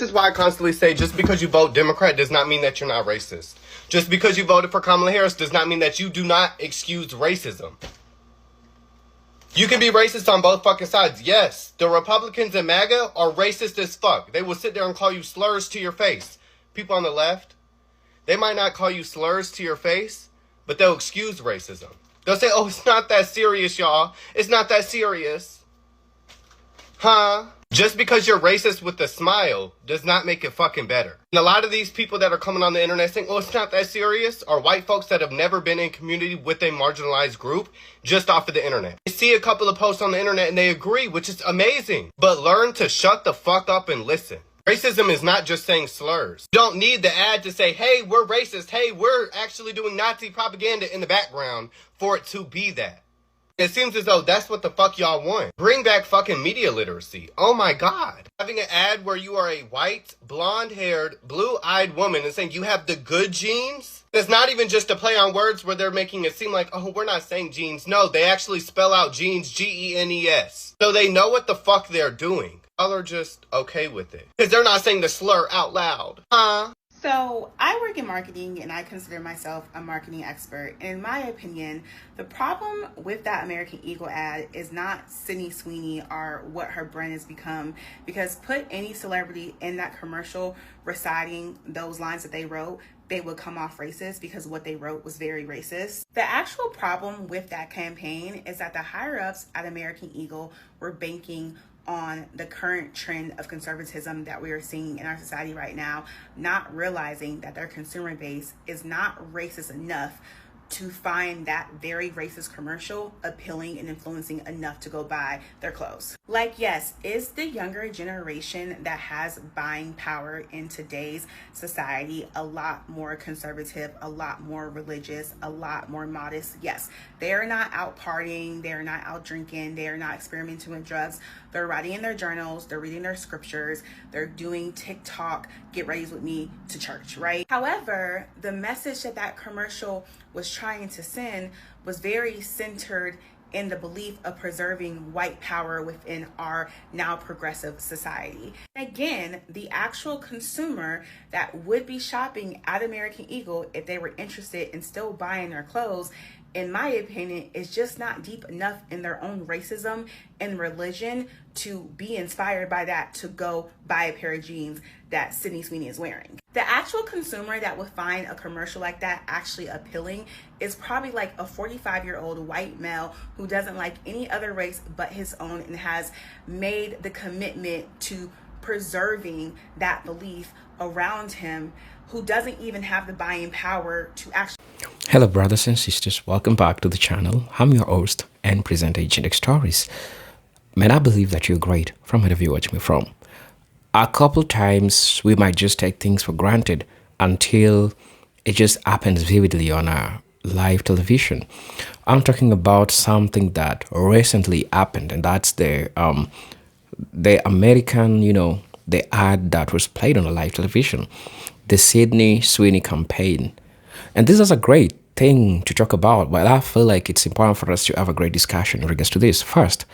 This is why I constantly say just because you vote Democrat does not mean that you're not racist. Just because you voted for Kamala Harris does not mean that you do not excuse racism. You can be racist on both fucking sides. Yes, the Republicans and MAGA are racist as fuck. They will sit there and call you slurs to your face. People on the left, they might not call you slurs to your face, but they'll excuse racism. They'll say, oh, it's not that serious, y'all. It's not that serious. Huh? Just because you're racist with a smile does not make it fucking better. And a lot of these people that are coming on the internet saying, oh, it's not that serious, are white folks that have never been in community with a marginalized group just off of the internet. They see a couple of posts on the internet and they agree, which is amazing. But learn to shut the fuck up and listen. Racism is not just saying slurs. You don't need the ad to say, hey, we're racist. Hey, we're actually doing Nazi propaganda in the background for it to be that. It seems as though that's what the fuck y'all want. Bring back fucking media literacy. Oh my God. Having an ad where you are a white, blonde-haired, blue-eyed woman and saying you have the good genes. It's not even just a play on words where they're making it seem like, oh, we're not saying genes. No, they actually spell out genes, G-E-N-E-S. So they know what the fuck they're doing. Y'all are just okay with it. Because they're not saying the slur out loud. Huh? So I work in marketing and I consider myself a marketing expert. And in my opinion, the problem with that American Eagle ad is not Sydney Sweeney or what her brand has become, because put any celebrity in that commercial reciting those lines that they wrote, they would come off racist because what they wrote was very racist. The actual problem with that campaign is that the higher ups at American Eagle were banking on the current trend of conservatism that we are seeing in our society right now, not realizing that their consumer base is not racist enough to find that very racist commercial appealing and influencing enough to go buy their clothes. Like, yes, is the younger generation that has buying power in today's society a lot more conservative, a lot more religious, a lot more modest? Yes, they're not out partying, they're not out drinking, they're not experimenting with drugs. They're writing in their journals, they're reading their scriptures, they're doing TikTok, get ready with me to church, right? However, the message that that commercial was trying to send was very centered in the belief of preserving white power within our now progressive society. Again, the actual consumer that would be shopping at American Eagle, if they were interested in still buying their clothes, in my opinion, is just not deep enough in their own racism and religion to be inspired by that to go buy a pair of jeans that Sydney Sweeney is wearing. The actual consumer that would find a commercial like that actually appealing is probably like a 45-year-old white male who doesn't like any other race but his own and has made the commitment to preserving that belief around him, who doesn't even have the buying power to actually. Hello brothers and sisters, welcome back to the channel. I'm your host and presenter Eugenics Stories. Man, I believe that you're great from wherever you watch me from. A couple times we might just take things for granted until it just happens vividly on our live television. I'm talking about something that recently happened, and that's the American, the ad that was played on the live television, the Sydney Sweeney campaign. And this is a great thing to talk about, but I feel like it's important for us to have a great discussion in regards to this. First,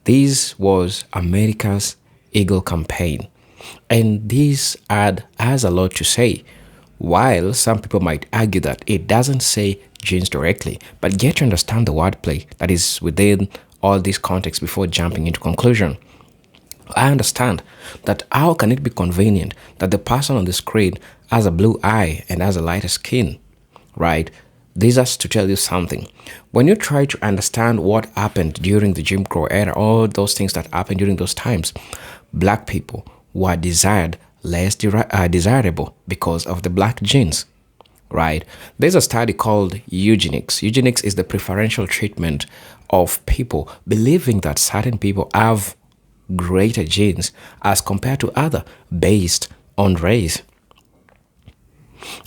this was America's Eagle campaign, and this ad has a lot to say. While some people might argue that it doesn't say genes directly, but get to understand the wordplay that is within all this context before jumping into conclusion. I understand that how can it be convenient that the person on the screen has a blue eye and has a lighter skin, right? This has to tell you something. When you try to understand what happened during the Jim Crow era, all those things that happened during those times, black people were desired less desirable because of the black genes, right? There's a study called eugenics. Eugenics is the preferential treatment of people, believing that certain people have greater genes as compared to other based on race.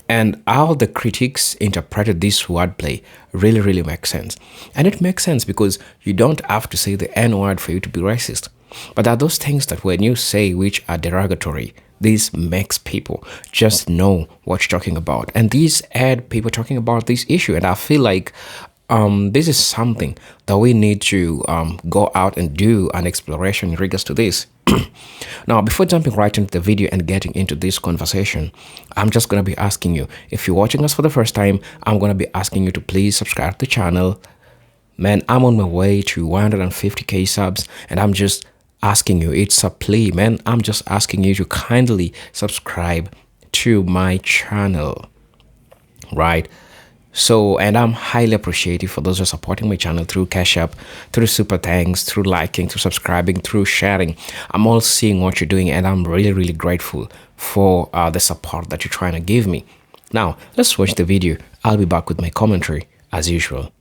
And how the critics interpreted this wordplay really makes sense. And it makes sense because you don't have to say the N-word for you to be racist. But there are those things that when you say which are derogatory, this makes people just know what you're talking about. And these add people talking about this issue. And I feel like this is something that we need to go out and do an exploration in regards to this. Now, before jumping right into the video and getting into this conversation, I'm just going to be asking you, if you're watching us for the first time, I'm going to be asking you to please subscribe to the channel. Man, I'm on my way to 150k subs, and I'm just asking you, it's a plea, man. I'm just asking you to kindly subscribe to my channel, right? So, and I'm highly appreciative for those who are supporting my channel through Cash App, through Super Thanks, through liking, through subscribing, through sharing. I'm all seeing what you're doing, and I'm really, really grateful for the support that you're trying to give me. Now, let's watch the video. I'll be back with my commentary as usual.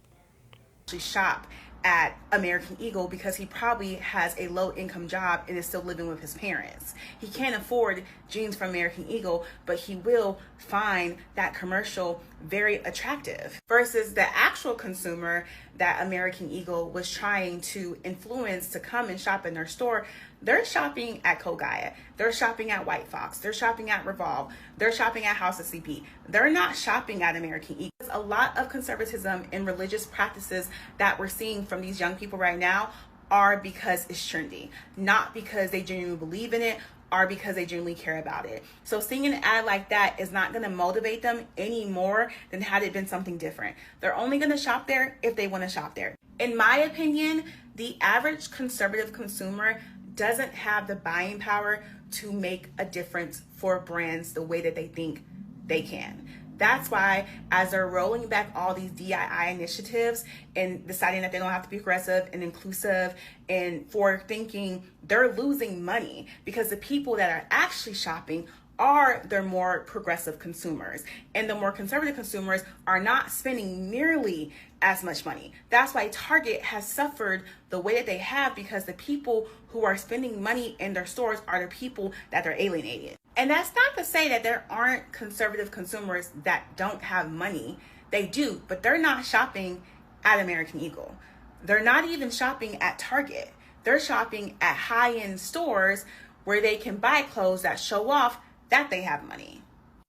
Shop at American Eagle because he probably has a low income job and is still living with his parents. He can't afford jeans from American Eagle, but he will find that commercial very attractive versus the actual consumer that American Eagle was trying to influence to come and shop in their store. They're shopping at Kogaya. They're shopping at White Fox. They're shopping at Revolve. They're shopping at House of CP. They're not shopping at American Eagle. A lot of conservatism and religious practices that we're seeing from these young people right now are because it's trendy, not because they genuinely believe in it or because they genuinely care about it. So seeing an ad like that is not going to motivate them any more than had it been something different. They're only going to shop there if they want to shop there. In my opinion, the average conservative consumer doesn't have the buying power to make a difference for brands the way that they think they can. That's why as they're rolling back all these DII initiatives and deciding that they don't have to be progressive and inclusive and forward thinking, they're losing money because the people that are actually shopping are their more progressive consumers, and the more conservative consumers are not spending nearly as much money. That's why Target has suffered the way that they have, because the people who are spending money in their stores are the people that they're alienating. And that's not to say that there aren't conservative consumers that don't have money. They do, but they're not shopping at American Eagle. They're not even shopping at Target. They're shopping at high-end stores where they can buy clothes that show off that they have money.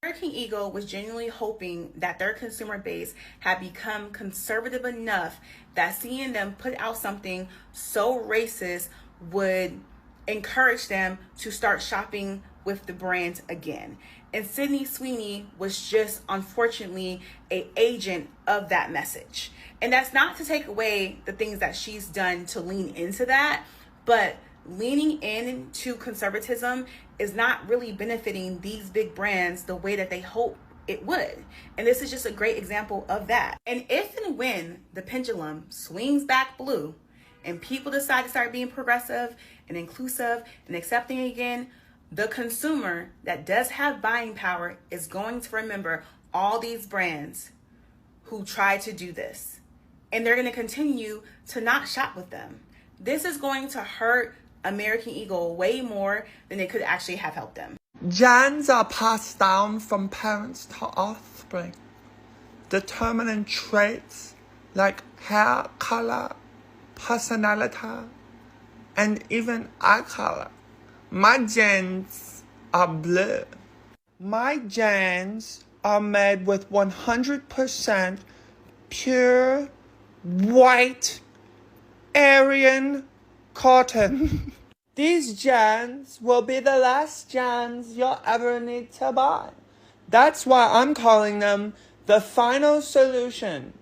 American Eagle was genuinely hoping that their consumer base had become conservative enough that seeing them put out something so racist would encourage them to start shopping with the brand again. And Sydney Sweeney was just, unfortunately, an agent of that message. And that's not to take away the things that she's done to lean into that, but leaning into conservatism is not really benefiting these big brands the way that they hope it would. And this is just a great example of that. And if and when the pendulum swings back blue and people decide to start being progressive and inclusive and accepting again, the consumer that does have buying power is going to remember all these brands who tried to do this. And they're going to continue to not shop with them. This is going to hurt American Eagle way more than it could actually have helped them. Genes are passed down from parents to offspring, determining traits like hair color, personality, and even eye color. My genes are blue. My genes are made with 100% pure white Aryan cotton. These genes will be the last genes you'll ever need to buy. That's why I'm calling them the final solution.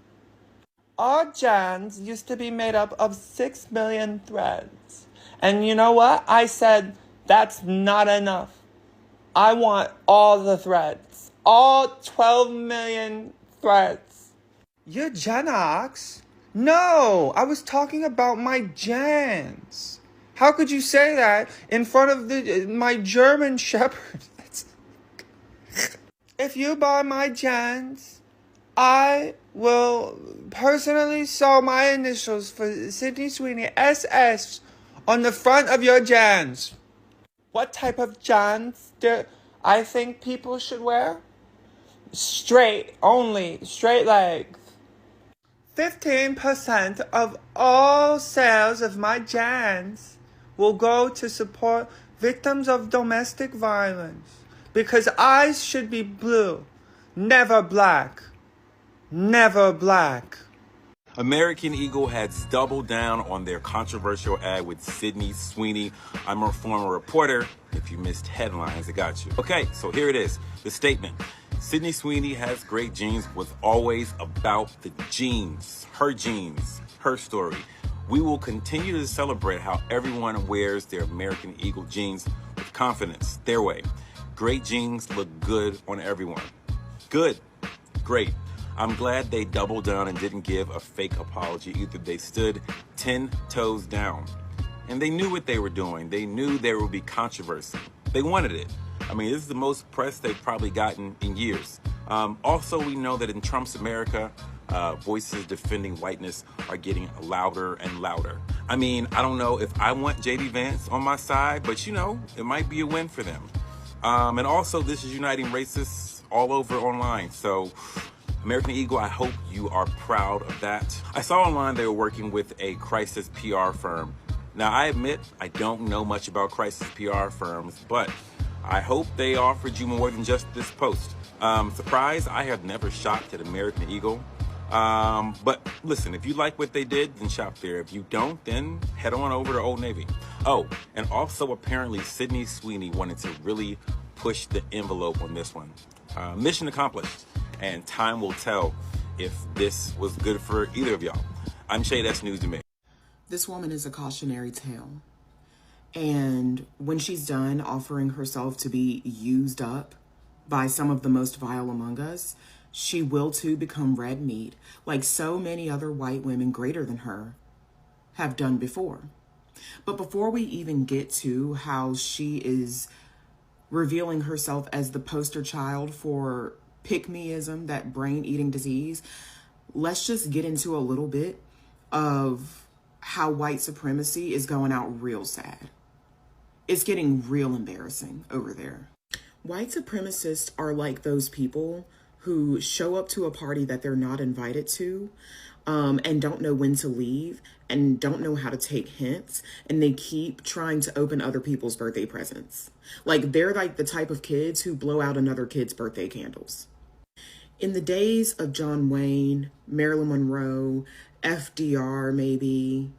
Our genes used to be made up of 6 million threads. And you know what? I said, that's not enough. I want all the threads. All 12 million threads. You're Gen X? No, I was talking about my genes. How could you say that in front of my German Shepherd? If you buy my genes, I will personally sew my initials for Sydney Sweeney, SS, on the front of your genes. What type of genes do I think people should wear? Straight, only, straight legs. 15% of all sales of my genes will go to support victims of domestic violence, because eyes should be blue, never black. Never black. American Eagle has doubled down on their controversial ad with Sydney Sweeney. I'm a former reporter. If you missed headlines, I got you. Okay, so here it is, the statement. Sydney Sweeney has great genes was always about the genes, her story. We will continue to celebrate how everyone wears their American Eagle jeans with confidence, their way. Great jeans look good on everyone. Good, great. I'm glad they doubled down and didn't give a fake apology either. They stood 10 toes down. And they knew what they were doing. They knew there would be controversy. They wanted it. I mean, this is the most press they've probably gotten in years. Also, we know that in Trump's America, voices defending whiteness are getting louder and louder. I mean, I don't know if I want J.D. Vance on my side, but you know, it might be a win for them. And also, this is uniting racists all over online. So, American Eagle, I hope you are proud of that. I saw online they were working with a crisis PR firm. Now, I admit I don't know much about crisis PR firms, but I hope they offered you more than just this post. Surprise, I have never shopped at American Eagle. But listen, if you like what they did, then shop there. If you don't, then head on over to Old Navy. Oh, and also apparently Sydney Sweeney wanted to really push the envelope on this one. Mission accomplished. And time will tell if this was good for either of y'all. I'm Shay, that's news to me. This woman is a cautionary tale. And when she's done offering herself to be used up by some of the most vile among us, she will too become red meat, like so many other white women greater than her have done before. But before we even get to how she is revealing herself as the poster child for pick-meism, that brain-eating disease, let's just get into a little bit of how white supremacy is going out real sad. It's getting real embarrassing over there. White supremacists are like those people who show up to a party that they're not invited to, and don't know when to leave and don't know how to take hints, and they keep trying to open other people's birthday presents. Like, they're like the type of kids who blow out another kid's birthday candles. In the days of John Wayne, Marilyn Monroe, FDR maybe,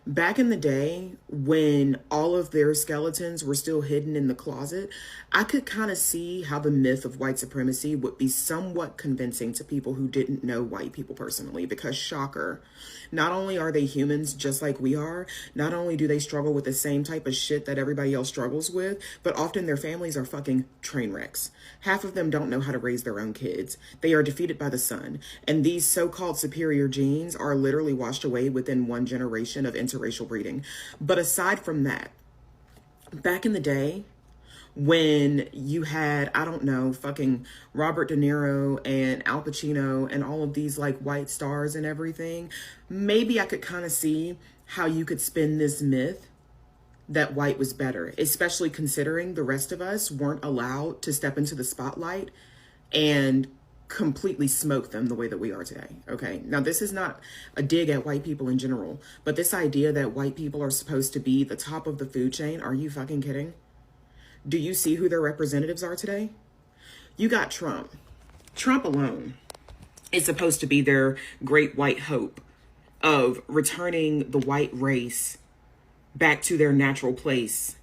back in the day when all of their skeletons were still hidden in the closet, I could kind of see how the myth of white supremacy would be somewhat convincing to people who didn't know white people personally, because shocker, not only are they humans just like we are, not only do they struggle with the same type of shit that everybody else struggles with, but often their families are fucking train wrecks. Half of them don't know how to raise their own kids. They are defeated by the sun. And these so-called superior genes are literally washed away within one generation of interracial breeding. But aside from that, back in the day, when you had, I don't know, fucking Robert De Niro and Al Pacino and all of these like white stars and everything, maybe I could kind of see how you could spin this myth that white was better, especially considering the rest of us weren't allowed to step into the spotlight and completely smoke them the way that we are today. Okay, now this is not a dig at white people in general, but this idea that white people are supposed to be the top of the food chain, are you fucking kidding? Do you see who their representatives are today? You got Trump. Trump alone is supposed to be their great white hope of returning the white race back to their natural place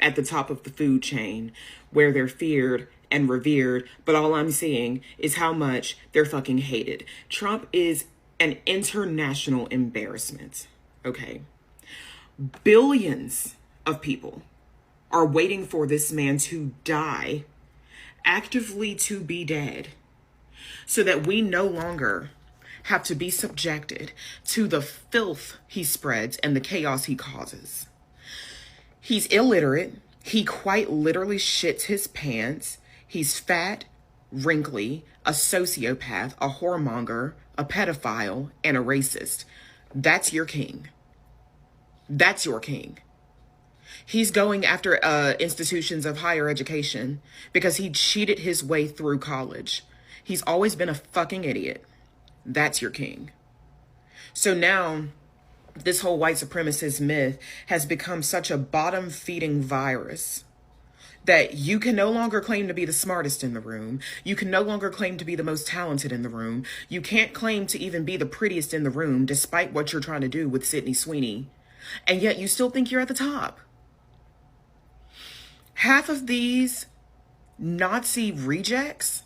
at the top of the food chain where they're feared and revered, but all I'm seeing is how much they're fucking hated. Trump is an international embarrassment, okay? Billions of people are waiting for this man to die, actively to be dead, so that we no longer have to be subjected to the filth he spreads and the chaos he causes. He's illiterate. He quite literally shits his pants. He's fat, wrinkly, a sociopath, a whoremonger, a pedophile, and a racist. That's your king. That's your king. He's going after institutions of higher education because he cheated his way through college. He's always been a fucking idiot. That's your king. So now this whole white supremacist myth has become such a bottom-feeding virus that you can no longer claim to be the smartest in the room. You can no longer claim to be the most talented in the room. You can't claim to even be the prettiest in the room, despite what you're trying to do with Sydney Sweeney. And yet you still think you're at the top. Half of these Nazi rejects,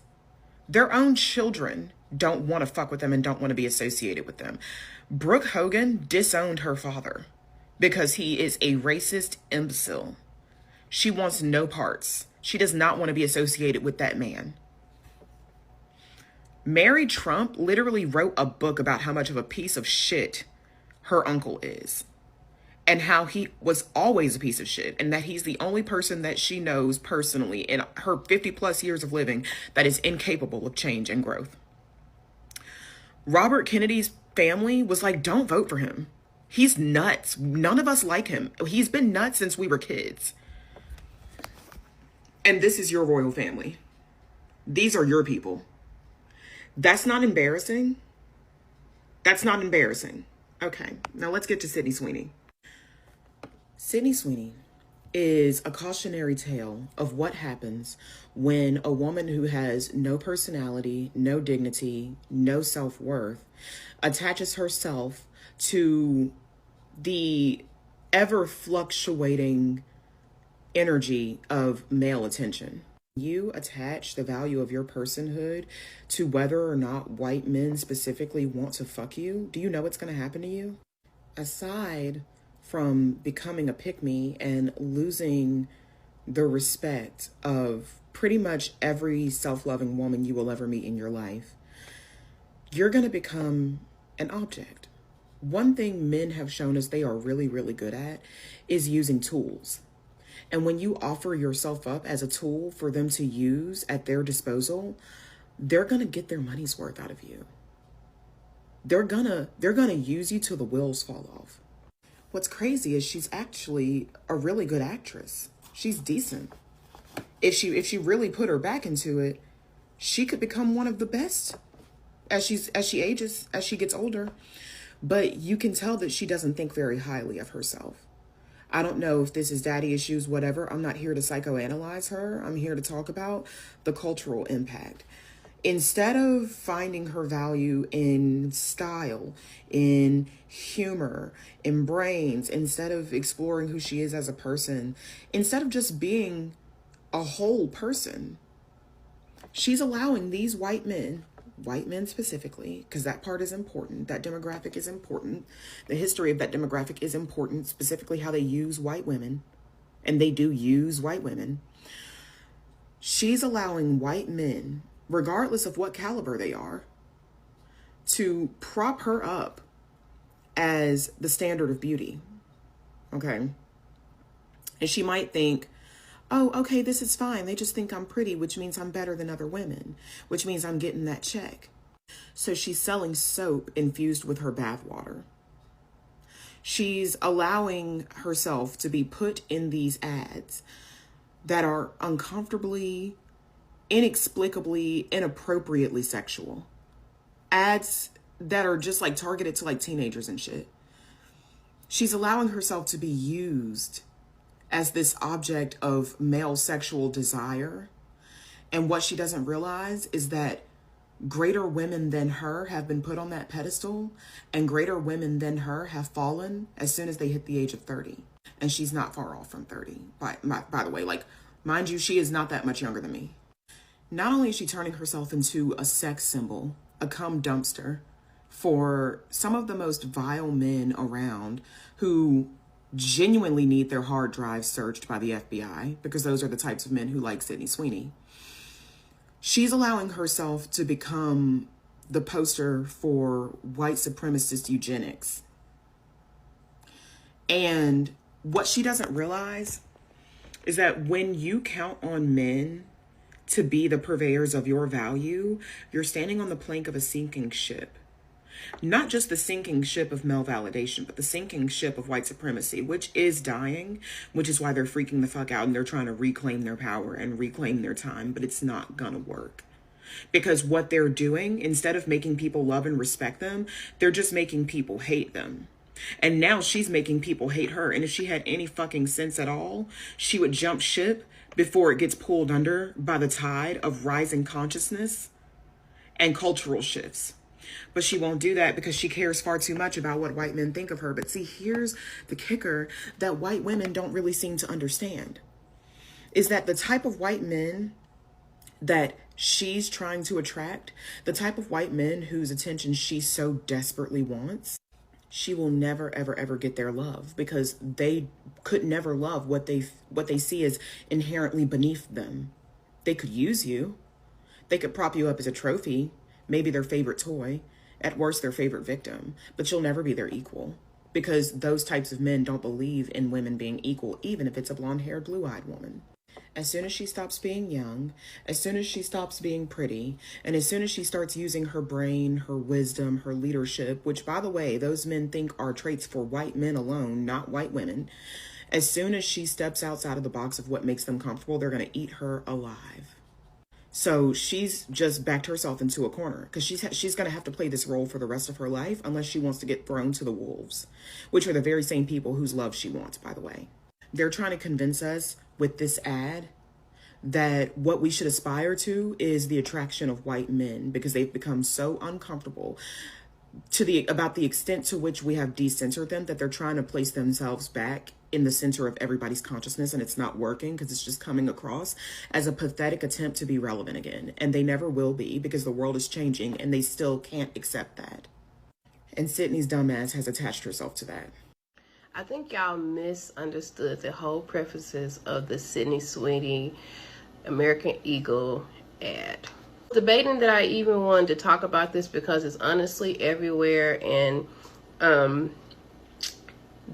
their own children don't want to fuck with them and don't want to be associated with them. Brooke Hogan disowned her father because he is a racist imbecile. She wants no parts. She does not want to be associated with that man. Mary Trump literally wrote a book about how much of a piece of shit her uncle is, and how he was always a piece of shit, and that he's the only person that she knows personally in her 50 plus years of living that is incapable of change and growth. Robert Kennedy's family was like, don't vote for him. He's nuts. None of us like him. He's been nuts since we were kids. And this is your royal family. These are your people. That's not embarrassing. That's not embarrassing. Okay, now let's get to Sydney Sweeney. Sydney Sweeney is a cautionary tale of what happens when a woman who has no personality, no dignity, no self-worth attaches herself to the ever-fluctuating energy of male attention. You attach the value of your personhood to whether or not white men specifically want to fuck you. Do you know what's going to happen to you? Aside from becoming a pick-me and losing the respect of pretty much every self-loving woman you will ever meet in your life, you're going to become an object. One thing men have shown us they are really, really good at is using tools. And when you offer yourself up as a tool for them to use at their disposal, they're going to get their money's worth out of you. They're gonna use you till the wheels fall off. What's crazy is she's actually a really good actress. She's decent. If she really put her back into it, she could become one of the best as she ages, as she gets older. But you can tell that she doesn't think very highly of herself. I don't know if this is daddy issues, whatever. I'm not here to psychoanalyze her. I'm here to talk about the cultural impact. Instead of finding her value in style, in humor, in brains, instead of exploring who she is as a person, instead of just being a whole person, she's allowing these white men specifically, because that part is important, that demographic is important, the history of that demographic is important, specifically how they use white women, and they do use white women. She's allowing white men, regardless of what caliber they are, to prop her up as the standard of beauty. Okay? And she might think, oh, okay, this is fine. They just think I'm pretty, which means I'm better than other women, which means I'm getting that check. So she's selling soap infused with her bathwater. She's allowing herself to be put in these ads that are uncomfortably, inexplicably, inappropriately sexual. Ads that are just like targeted to like teenagers and shit. She's allowing herself to be used as this object of male sexual desire. And what she doesn't realize is that greater women than her have been put on that pedestal, and greater women than her have fallen as soon as they hit the age of 30. And she's not far off from 30, by the way. Like, mind you, she is not that much younger than me. Not only is she turning herself into a sex symbol, a cum dumpster for some of the most vile men around who genuinely need their hard drives searched by the FBI, because those are the types of men who like Sydney Sweeney. She's allowing herself to become the poster for white supremacist eugenics. And what she doesn't realize is that when you count on men to be the purveyors of your value, you're standing on the plank of a sinking ship. Not just the sinking ship of male validation, but the sinking ship of white supremacy, which is dying, which is why they're freaking the fuck out and they're trying to reclaim their power and reclaim their time, but it's not gonna work. Because what they're doing, instead of making people love and respect them, they're just making people hate them. And now she's making people hate her. And if she had any fucking sense at all, she would jump ship before it gets pulled under by the tide of rising consciousness and cultural shifts. But she won't do that because she cares far too much about what white men think of her. But see, here's the kicker that white women don't really seem to understand, is that the type of white men that she's trying to attract, the type of white men whose attention she so desperately wants, she will never, ever, ever get their love, because they could never love what they see as inherently beneath them. They could use you. They could prop you up as a trophy, maybe their favorite toy, at worst their favorite victim, but you'll never be their equal, because those types of men don't believe in women being equal, even if it's a blonde-haired, blue-eyed woman. As soon as she stops being young, as soon as she stops being pretty, and as soon as she starts using her brain, her wisdom, her leadership, which, by the way, those men think are traits for white men alone, not white women, as soon as she steps outside of the box of what makes them comfortable, they're going to eat her alive. So she's just backed herself into a corner, because she's going to have to play this role for the rest of her life unless she wants to get thrown to the wolves, which are the very same people whose love she wants, by the way. They're trying to convince us with this ad that what we should aspire to is the attraction of white men, because they've become so uncomfortable about the extent to which we have decentered them, that they're trying to place themselves back in the center of everybody's consciousness, and it's not working because it's just coming across as a pathetic attempt to be relevant again. And they never will be, because the world is changing and they still can't accept that. And Sydney's dumbass has attached herself to that. I think y'all misunderstood the whole prefaces of the Sydney Sweeney American Eagle ad. Debating that I even wanted to talk about this because it's honestly everywhere, and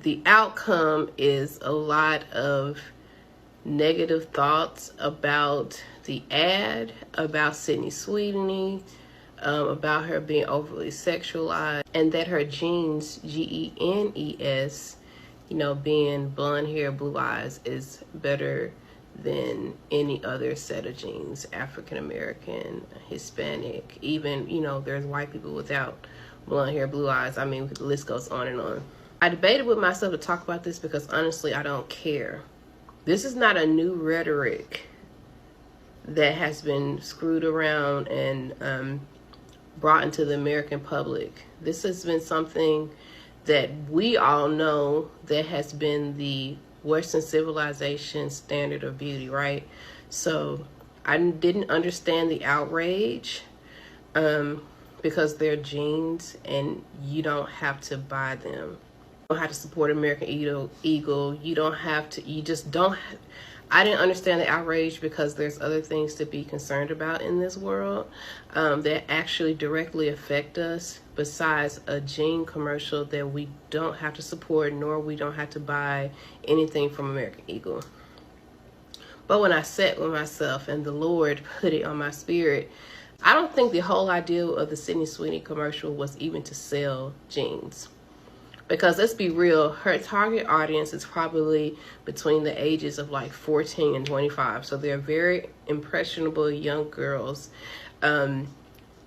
the outcome is a lot of negative thoughts about the ad, about Sydney Sweeney, about her being overly sexualized, and that her genes, Genes, being blonde hair, blue eyes, is better than any other set of genes, African American, Hispanic, even, there's white people without blonde hair, blue eyes. I mean, the list goes on and on. I debated with myself to talk about this because honestly, I don't care. This is not a new rhetoric that has been screwed around and brought into the American public. This has been something that we all know that has been the Western civilization standard of beauty, right? So I didn't understand the outrage because they're genes and you don't have to buy them. You don't have to support American Eagle. You don't have to, you just don't. I didn't understand the outrage because there's other things to be concerned about in this world that actually directly affect us, besides a gene commercial that we don't have to support, nor we don't have to buy anything from American Eagle. But when I sat with myself and the Lord put it on my spirit, I don't think the whole idea of the Sydney Sweeney commercial was even to sell jeans. Because let's be real, her target audience is probably between the ages of like 14 and 25. So they're very impressionable young girls. And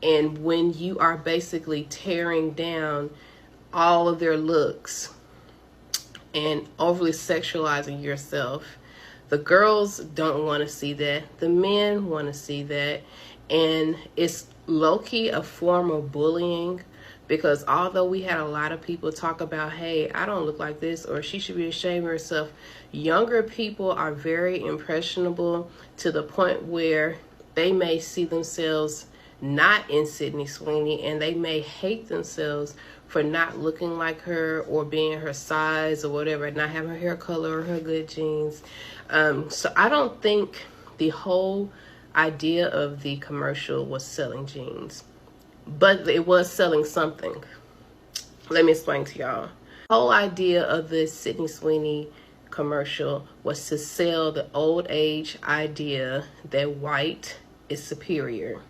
when you are basically tearing down all of their looks and overly sexualizing yourself, the girls don't want to see that. The men want to see that. And it's low-key a form of bullying. Because although we had a lot of people talk about, hey, I don't look like this, or she should be ashamed of herself, younger people are very impressionable to the point where they may see themselves not in Sydney Sweeney, and they may hate themselves for not looking like her or being her size or whatever, not having her hair color or her good genes. So I don't think the whole idea of the commercial was selling jeans. But it was selling something. Let me explain to y'all. The whole idea of this Sydney Sweeney commercial was to sell the old age idea that white is superior.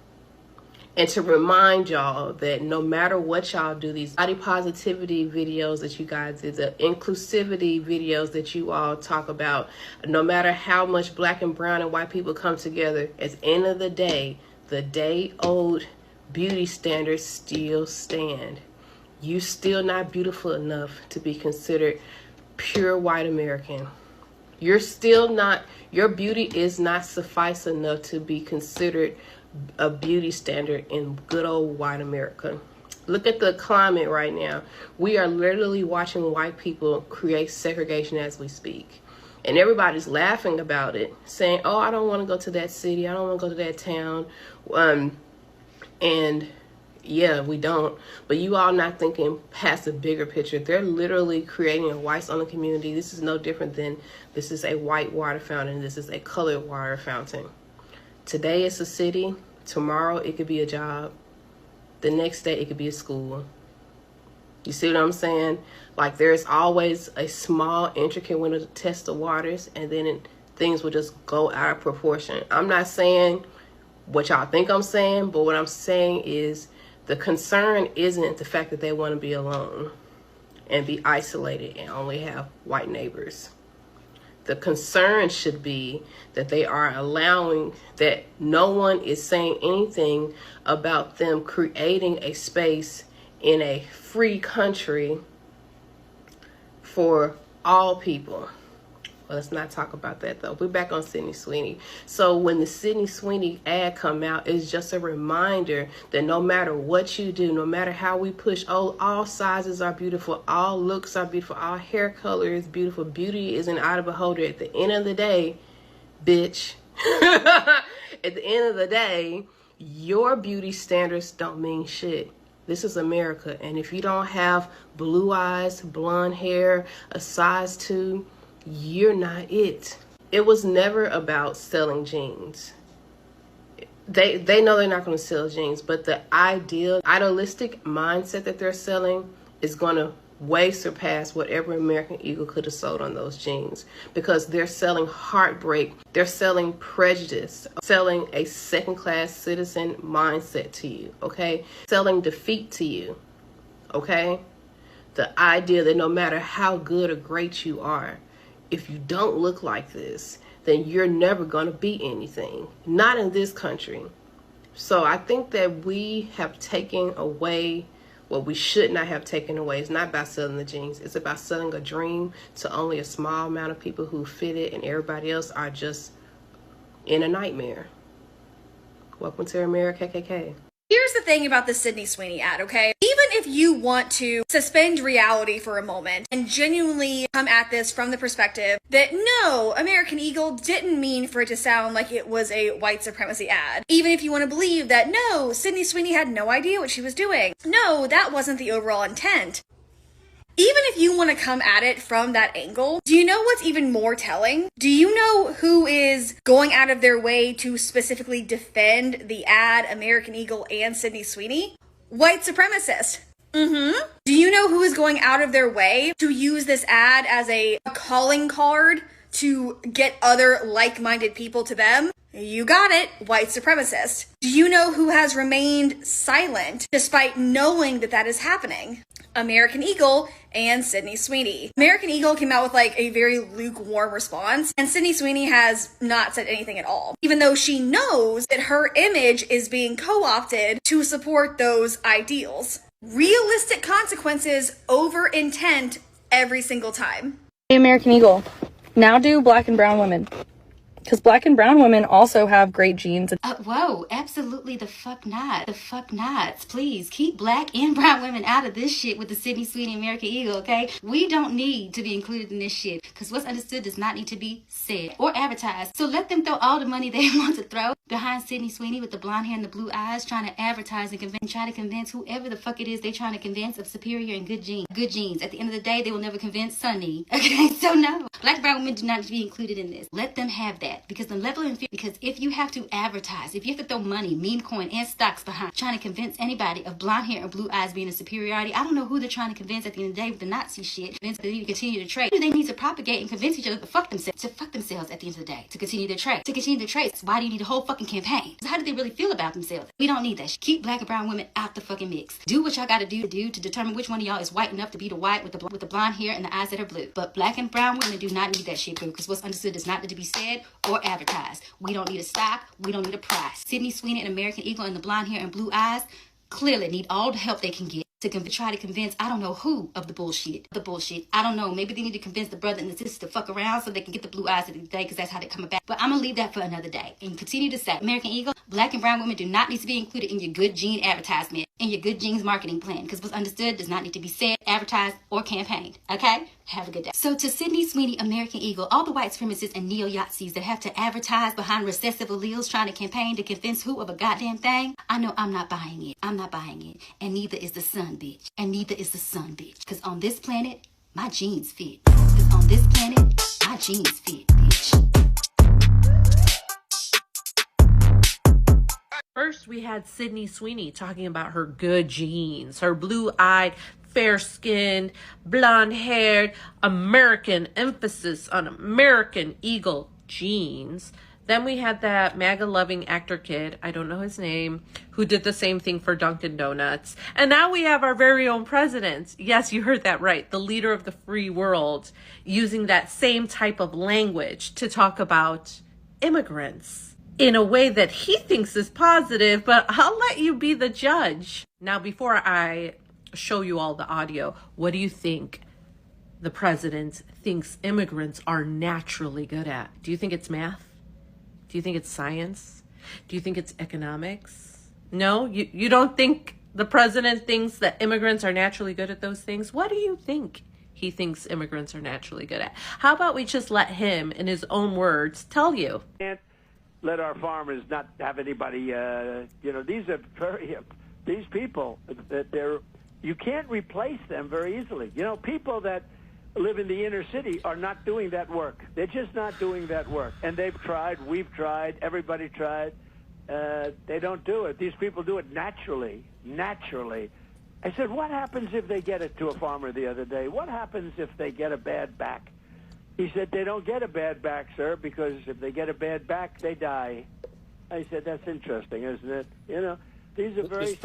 And to remind y'all that no matter what y'all do, these body positivity videos that you guys did, the inclusivity videos that you all talk about, no matter how much black and brown and white people come together, at the end of the day-old beauty standards still stand. You still not beautiful enough to be considered pure white American. You're still not, your beauty is not suffice enough to be considered a beauty standard in good old white America. Look at the climate right now. We are literally watching white people create segregation as we speak. And everybody's laughing about it, saying, oh, I don't want to go to that city. I don't want to go to that town. And yeah, we don't. But you all not thinking past the bigger picture. They're literally creating a whites only community. This is no different than this is a white water fountain. This is a colored water fountain. Today it's a city. Tomorrow it could be a job. The next day it could be a school. You see what I'm saying? Like, there's always a small intricate window to test the waters, and then things will just go out of proportion. I'm not saying what y'all think I'm saying, but what I'm saying is the concern isn't the fact that they want to be alone and be isolated and only have white neighbors. The concern should be that they are allowing, that no one is saying anything about them creating a space in a free country for all people. Well, let's not talk about that though. We're back on Sydney Sweeney. So when the Sydney Sweeney ad come out, it's just a reminder that no matter what you do, no matter how we push, oh, all sizes are beautiful, all looks are beautiful, all hair color is beautiful, beauty is an eye of the beholder. At the end of the day, bitch, at the end of the day, your beauty standards don't mean shit. This is America, and if you don't have blue eyes, blonde hair, a size 2, you're not it. It was never about selling jeans. They know they're not going to sell jeans, but the idealistic mindset that they're selling is going to way surpass whatever American Eagle could have sold on those jeans, because they're selling heartbreak, they're selling prejudice, selling a second-class citizen mindset to you, okay? Selling defeat to you, okay? The idea that no matter how good or great you are, if you don't look like this, then you're never going to be anything. Not in this country. So I think that we have taken away what we should not have taken away. It's not about selling the jeans. It's about selling a dream to only a small amount of people who fit it, and everybody else are just in a nightmare. Welcome to America, KKK. Here's the thing about the Sydney Sweeney ad, okay? Even if you want to suspend reality for a moment and genuinely come at this from the perspective that no, American Eagle didn't mean for it to sound like it was a white supremacy ad. Even if you want to believe that no, Sydney Sweeney had no idea what she was doing. No, that wasn't the overall intent. Even if you want to come at it from that angle, do you know what's even more telling? Do you know who is going out of their way to specifically defend the ad, American Eagle and Sydney Sweeney? White supremacists. Do you know who is going out of their way to use this ad as a calling card to get other like-minded people to them? You got it, white supremacists. Do you know who has remained silent despite knowing that that is happening? American Eagle and Sydney Sweeney. American Eagle came out with like a very lukewarm response, and Sydney Sweeney has not said anything at all, even though she knows that her image is being co-opted to support those ideals. Realistic consequences over intent every single time. Hey, American Eagle, now do black and brown women. Because black and brown women also have great genes. Whoa, absolutely the fuck not. The fuck not. Please, keep black and brown women out of this shit with the Sydney Sweeney American Eagle, okay? We don't need to be included in this shit. Because what's understood does not need to be said or advertised. So let them throw all the money they want to throw behind Sydney Sweeney with the blonde hair and the blue eyes, trying to advertise and try to convince whoever the fuck it is they're trying to convince of superior and good genes. Good genes. At the end of the day, they will never convince Sunny. Okay, so no. Black and brown women do not need to be included in this. Let them have that. Because the level of fear, because if you have to advertise, if you have to throw money, meme coin, and stocks behind trying to convince anybody of blonde hair and blue eyes being a superiority, I don't know who they're trying to convince at the end of the day with the Nazi shit. Convince they need to continue to trade. They need to propagate and convince each other to fuck themselves at the end of the day, to continue their trade. To continue their trades. Why do you need a whole fucking campaign? So how do they really feel about themselves? We don't need that shit. Keep black and brown women out the fucking mix. Do what y'all gotta do to determine which one of y'all is white enough to be the white with the blonde hair and the eyes that are blue. But black and brown women do not need that shit, because what's understood does not need to be said or advertised. We don't need a stock. We don't need a price. Sydney Sweeney and American Eagle and the blonde hair and blue eyes clearly need all the help they can get to try to convince I don't know who of the bullshit. I don't know. Maybe they need to convince the brother and the sister to fuck around so they can get the blue eyes of the day, because that's how they come back. But I'm gonna leave that for another day and continue to say, American Eagle, black and brown women do not need to be included in your good gene advertisement, in your good genes marketing plan, because what's understood does not need to be said, advertised, or campaigned. Okay? Have a good day. So to Sydney Sweeney, American Eagle, all the white supremacists and neo-Yazis that have to advertise behind recessive alleles trying to campaign to convince who of a goddamn thing, I know I'm not buying it. I'm not buying it. And neither is the sun, bitch. And neither is the sun, bitch. Because on this planet, my genes fit. Because on this planet, my genes fit, bitch. First, we had Sydney Sweeney talking about her good genes, her blue-eyed, fair-skinned, blonde-haired, American emphasis on American Eagle genes. Then we had that MAGA-loving actor kid, I don't know his name, who did the same thing for Dunkin' Donuts. And now we have our very own president. Yes, you heard that right. The leader of the free world, using that same type of language to talk about immigrants in a way that he thinks is positive, but I'll let you be the judge. Now, before I show you all the audio, what do you think the president thinks immigrants are naturally good at? Do you think it's math? Do you think it's science? Do you think it's economics? No? You don't think the president thinks that immigrants are naturally good at those things? What do you think he thinks immigrants are naturally good at? How about we just let him, in his own words, tell you? Can't let our farmers not have anybody, these people, that you can't replace them very easily. People that live in the inner city are not doing that work. They're just not doing that work. And they've tried, we've tried, everybody tried. They don't do it. These people do it naturally. I said, what happens if they get it to a farmer the other day? What happens if they get a bad back? He said, they don't get a bad back, sir, because if they get a bad back, they die. I said, that's interesting, isn't it? These are very,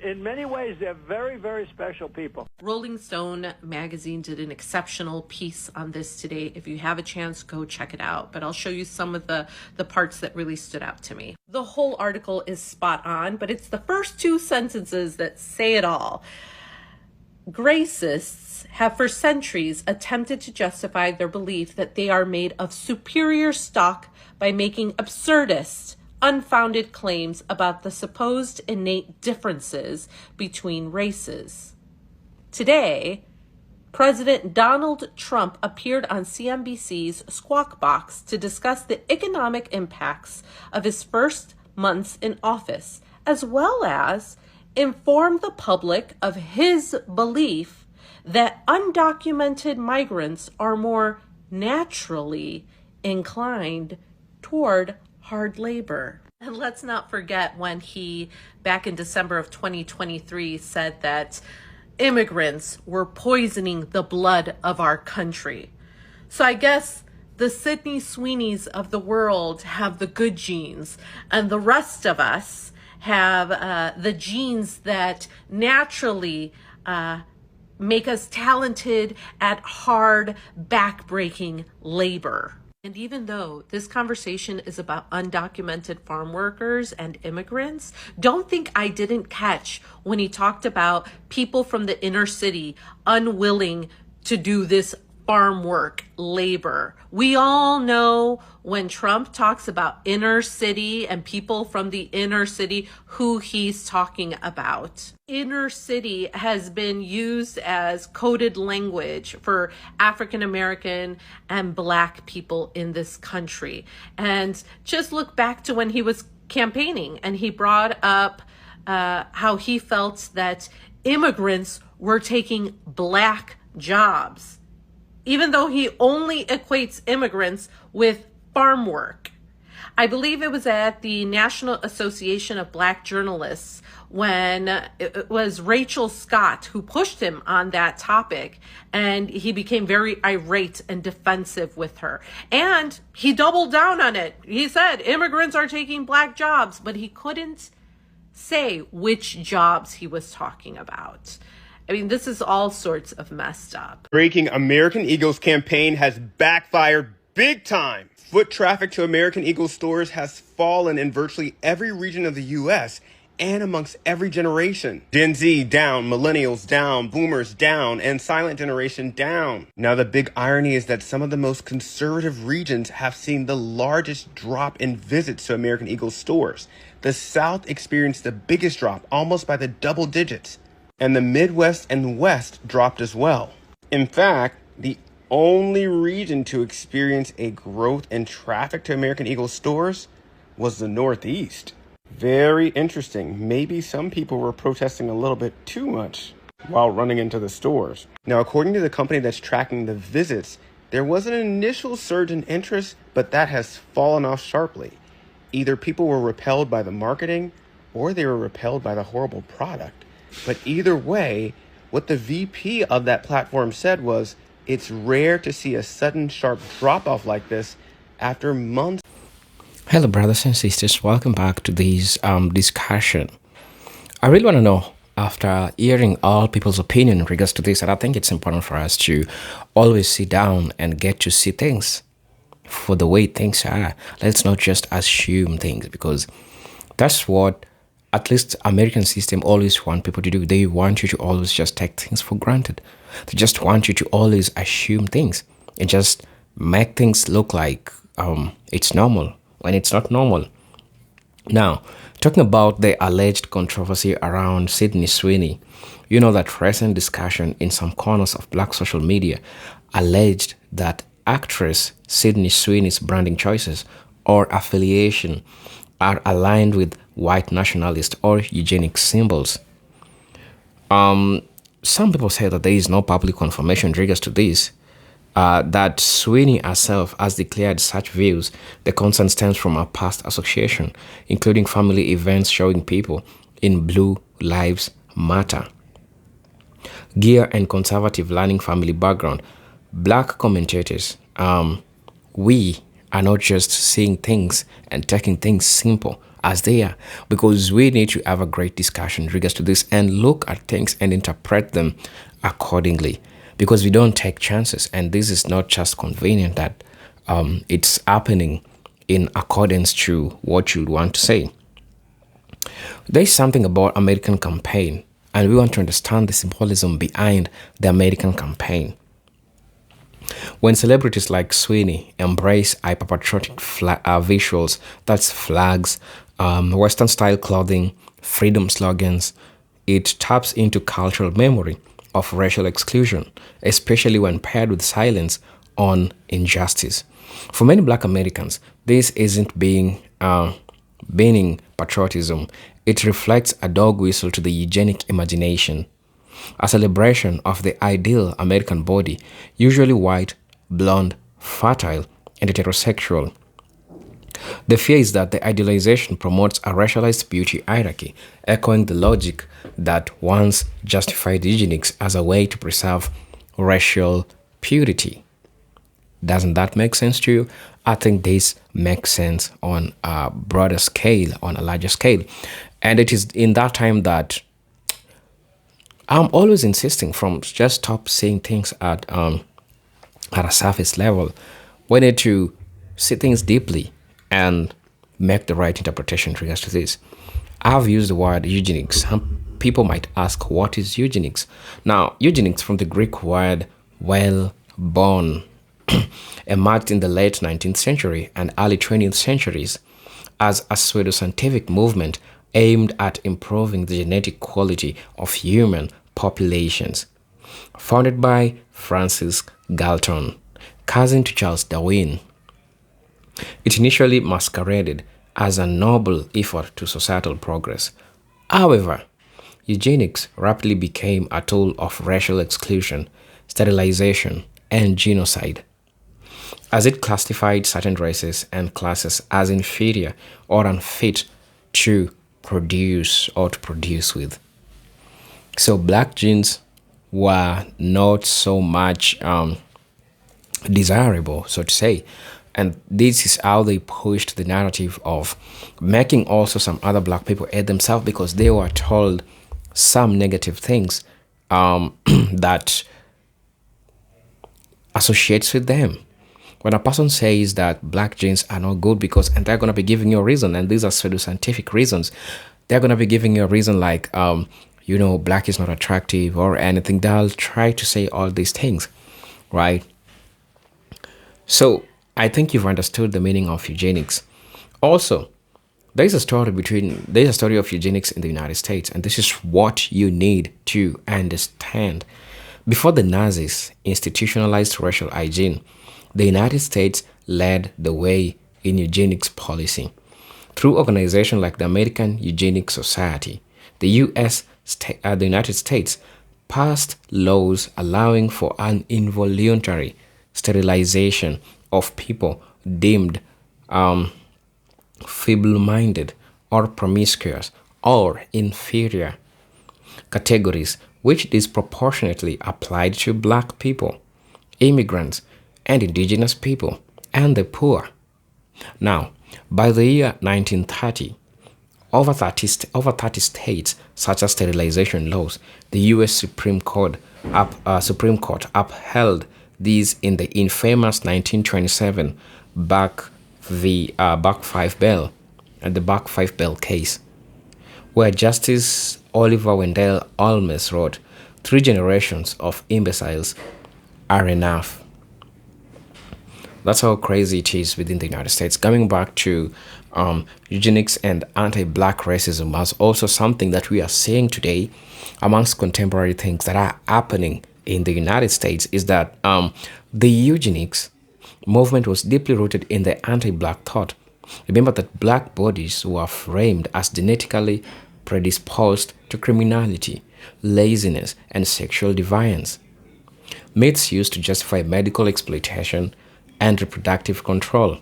in many ways, they're very, very special people. Rolling Stone magazine did an exceptional piece on this today. If you have a chance, go check it out. But I'll show you some of the parts that really stood out to me. The whole article is spot on, but it's the first two sentences that say it all. Gracists have for centuries attempted to justify their belief that they are made of superior stock by making absurdist, unfounded claims about the supposed innate differences between races. Today, President Donald Trump appeared on CNBC's Squawk Box to discuss the economic impacts of his first months in office, as well as inform the public of his belief that undocumented migrants are more naturally inclined toward hard labor. And let's not forget when he, back in December of 2023, said that immigrants were poisoning the blood of our country. So I guess the Sydney Sweeneys of the world have the good genes, and the rest of us have the genes that naturally make us talented at hard, back-breaking labor. And even though this conversation is about undocumented farm workers and immigrants, don't think I didn't catch when he talked about people from the inner city unwilling to do this farm work, labor. We all know when Trump talks about inner city and people from the inner city, who he's talking about. Inner city has been used as coded language for African American and Black people in this country. And just look back to when he was campaigning and he brought up how he felt that immigrants were taking Black jobs, even though he only equates immigrants with farm work. I believe it was at the National Association of Black Journalists when it was Rachel Scott who pushed him on that topic, and he became very irate and defensive with her. And he doubled down on it. He said immigrants are taking Black jobs, but he couldn't say which jobs he was talking about. I mean, this is all sorts of messed up. Breaking American Eagle's campaign has backfired big time. Foot traffic to American Eagle stores has fallen in virtually every region of the U.S., and amongst every generation. Gen Z down, millennials down, boomers down, and silent generation down. Now the big irony is that some of the most conservative regions have seen the largest drop in visits to American Eagle stores. The South experienced the biggest drop, almost by the double digits. And the Midwest and West dropped as well. In fact, the only region to experience a growth in traffic to American Eagle stores was the Northeast. Very interesting. Maybe some people were protesting a little bit too much while running into the stores. Now, according to the company that's tracking the visits, there was an initial surge in interest, but that has fallen off sharply. Either people were repelled by the marketing or they were repelled by the horrible product. But either way, what the VP of that platform said was, it's rare to see a sudden sharp drop-off like this after months. Hello, brothers and sisters. Welcome back to this discussion. I really want to know, after hearing all people's opinion in regards to this, and I think it's important for us to always sit down and get to see things for the way things are. Let's not just assume things, because that's what at least American system always want people to do. They want you to always just take things for granted. They just want you to always assume things and just make things look like it's normal when it's not normal. Now, talking about the alleged controversy around Sydney Sweeney, you know that recent discussion in some corners of black social media alleged that actress Sydney Sweeney's branding choices or affiliation are aligned with white nationalist or eugenics symbols. Some people say that there is no public confirmation in regards to this, that Sweeney herself has declared such views. The concern stems from her past association, including family events showing people in Blue Lives Matter gear and conservative learning family background. Black commentators, we are not just seeing things and taking things simple as they are, because we need to have a great discussion in regards to this and look at things and interpret them accordingly, because we don't take chances. And this is not just convenient that it's happening in accordance to what you want to say. There's something about American campaign, and we want to understand the symbolism behind the American campaign. When celebrities like Sweeney embrace hyper-patriotic visuals, that's flags, Western-style clothing, freedom slogans, it taps into cultural memory of racial exclusion, especially when paired with silence on injustice. For many Black Americans, this isn't being patriotism. It reflects a dog whistle to the eugenic imagination, a celebration of the ideal American body, usually white, blonde, fertile, and heterosexual. The fear is that the idealization promotes a racialized beauty hierarchy, echoing the logic that once justified eugenics as a way to preserve racial purity. Doesn't that make sense to you? I think this makes sense on a broader scale, on a larger scale. And it is in that time that I'm always insisting from just stop seeing things at a surface level. We need to see things deeply and make the right interpretation in regards to this. I've used the word eugenics. Some people might ask, what is eugenics? Now, eugenics from the Greek word well-born emerged in the late 19th century and early 20th centuries as a pseudoscientific movement aimed at improving the genetic quality of human populations. Founded by Francis Galton, cousin to Charles Darwin, it initially masqueraded as a noble effort to societal progress. However, eugenics rapidly became a tool of racial exclusion, sterilization, and genocide, as it classified certain races and classes as inferior or unfit to produce or to produce with. So black genes were not so much desirable, so to say. And this is how they pushed the narrative of making also some other black people hate themselves, because they were told some negative things that associates with them. When a person says that black genes are not good because, and they're going to be giving you a reason, and these are pseudoscientific reasons, they're gonna be giving you a reason like, black is not attractive or anything. They'll try to say all these things, right? So I think you've understood the meaning of eugenics. Also, there's a story of eugenics in the United States, and this is what you need to understand. Before the Nazis institutionalized racial hygiene, the United States led the way in eugenics policy. Through organizations like the American Eugenics Society, the United States passed laws allowing for an involuntary sterilization of people deemed feeble-minded or promiscuous or inferior categories, which disproportionately applied to black people, immigrants, and indigenous people, and the poor. Now, by the year 1930, over 30 states, such as sterilization laws, the U.S. Supreme Court upheld these in the infamous 1927 Back 5 Bell and the Back 5 Bell case, where Justice Oliver Wendell Holmes wrote, "3 generations of imbeciles are enough." That's how crazy it is within the United States. Coming back to eugenics and anti-black racism as also something that we are seeing today amongst contemporary things that are happening in the United States is that the eugenics movement was deeply rooted in the anti-black thought. Remember that black bodies were framed as genetically predisposed to criminality, laziness, and sexual deviance. Myths used to justify medical exploitation and reproductive control.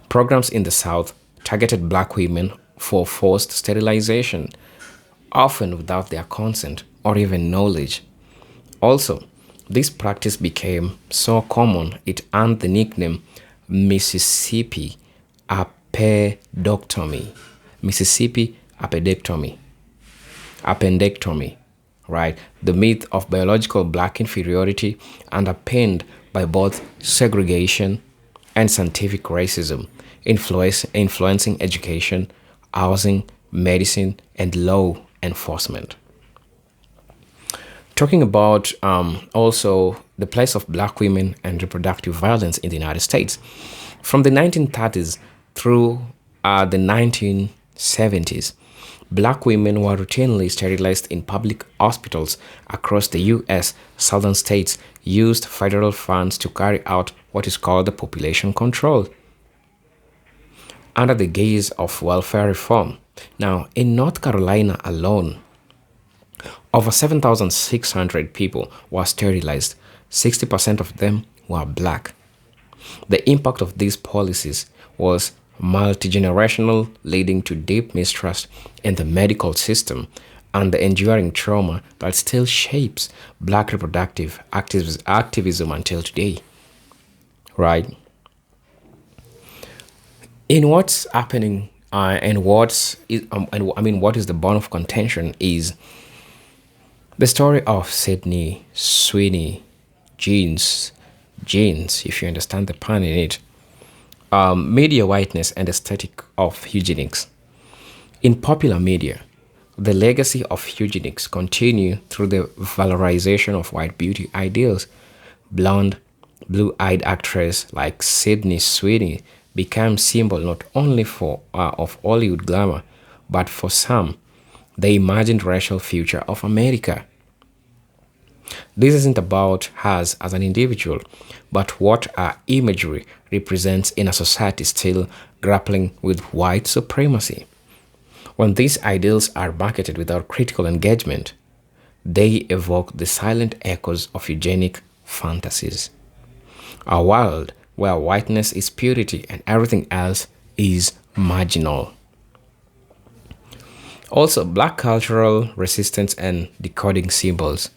Programs in the South targeted black women for forced sterilization, often without their consent or even knowledge. Also, this practice became so common it earned the nickname Mississippi appendectomy. Mississippi appendectomy, right? The myth of biological black inferiority underpinned by both segregation and scientific racism, influencing education, housing, medicine, and law enforcement. Talking about also the place of black women and reproductive violence in the United States. From the 1930s through the 1970s, black women were routinely sterilized in public hospitals across the U.S. Southern states used federal funds to carry out what is called the population control under the guise of welfare reform. Now, in North Carolina alone, over 7,600 people were sterilized. 60% of them were black. The impact of these policies was multi-generational, leading to deep mistrust in the medical system and the enduring trauma that still shapes black reproductive activism until today. Right? In what's happening and what is the bone of contention is the story of Sydney Sweeney jeans, if you understand the pun in it, media whiteness and aesthetic of eugenics. In popular media, the legacy of eugenics continue through the valorization of white beauty ideals. Blonde, blue-eyed actress like Sydney Sweeney became symbol not only of Hollywood glamour, but for some, the imagined racial future of America. This isn't about us as an individual, but what our imagery represents in a society still grappling with white supremacy. When these ideals are marketed without critical engagement, they evoke the silent echoes of eugenic fantasies. A world where whiteness is purity and everything else is marginal. Also, black cultural resistance and decoding symbols.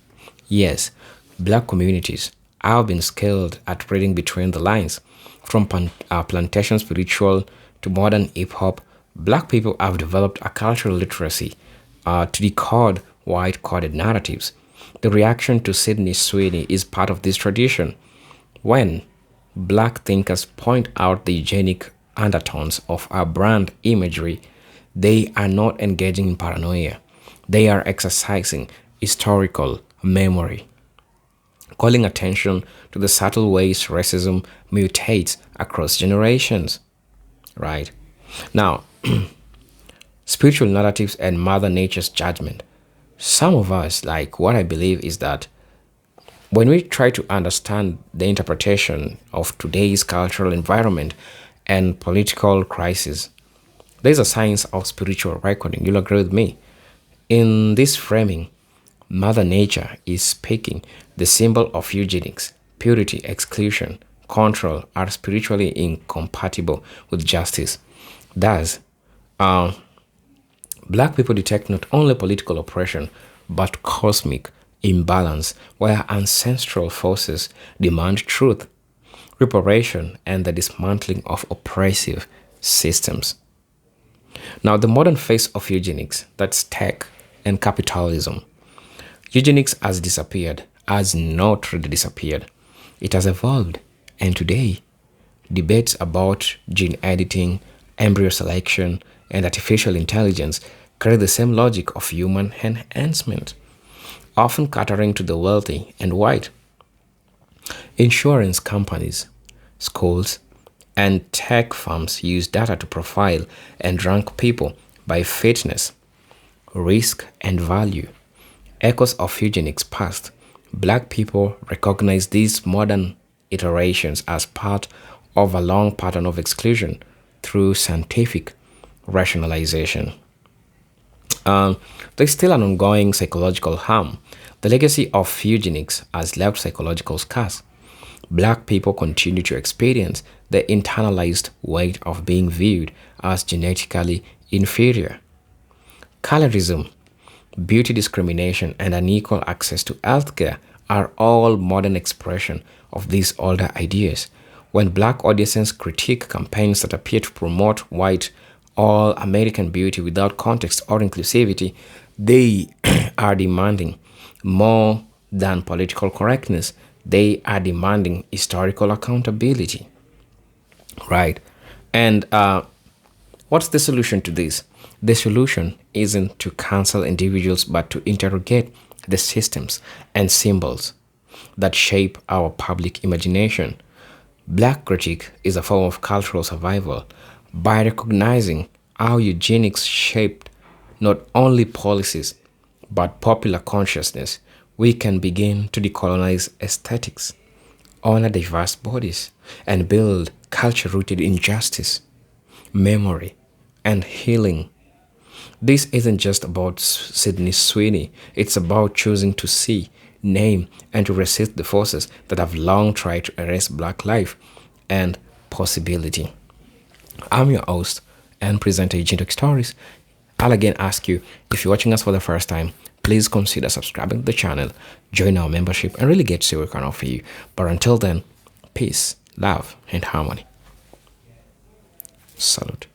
Yes, black communities have been skilled at reading between the lines. From plantation spiritual to modern hip-hop, black people have developed a cultural literacy to decode white-coded narratives. The reaction to Sydney Sweeney is part of this tradition. When black thinkers point out the eugenic undertones of our brand imagery, They are not engaging in paranoia. They are exercising historical memory, calling attention to the subtle ways racism mutates across generations. Right? Now, spiritual narratives and Mother Nature's judgment. Some of us, like what I believe is that when we try to understand the interpretation of today's cultural environment and political crisis, there's a science of spiritual reckoning. You'll agree with me. In this framing, Mother Nature is speaking. The symbol of eugenics, purity, exclusion, control are spiritually incompatible with justice. Thus, black people detect not only political oppression, but cosmic imbalance where ancestral forces demand truth, reparation, and the dismantling of oppressive systems. Now, the modern face of eugenics, that's tech and capitalism. Eugenics has disappeared, has not really disappeared. It has evolved, and today, debates about gene editing, embryo selection, and artificial intelligence carry the same logic of human enhancement, often catering to the wealthy and white. Insurance companies, schools, and tech firms use data to profile and rank people by fitness, risk, and value. Echoes of eugenics past, black people recognize these modern iterations as part of a long pattern of exclusion through scientific rationalization. There's still an ongoing psychological harm. The legacy of eugenics has left psychological scars. Black people continue to experience the internalized weight of being viewed as genetically inferior. Colorism, beauty discrimination, and unequal access to healthcare are all modern expression of these older ideas. When black audiences critique campaigns that appear to promote white all-American beauty without context or inclusivity, they are demanding more than political correctness. They are demanding historical accountability. Right? And what's the solution to this? The solution isn't to cancel individuals, but to interrogate the systems and symbols that shape our public imagination. Black critique is a form of cultural survival. By recognizing how eugenics shaped not only policies, but popular consciousness, we can begin to decolonize aesthetics, honor diverse bodies, and build culture rooted in justice, memory, and healing. This isn't just about Sydney Sweeney, it's about choosing to see, name, and to resist the forces that have long tried to erase black life and possibility. I'm your host and presenter, Eugenic Stories. I'll again ask you, if you're watching us for the first time, please consider subscribing to the channel, join our membership, and really get to see what we can offer you. But until then, peace, love, and harmony. Salute.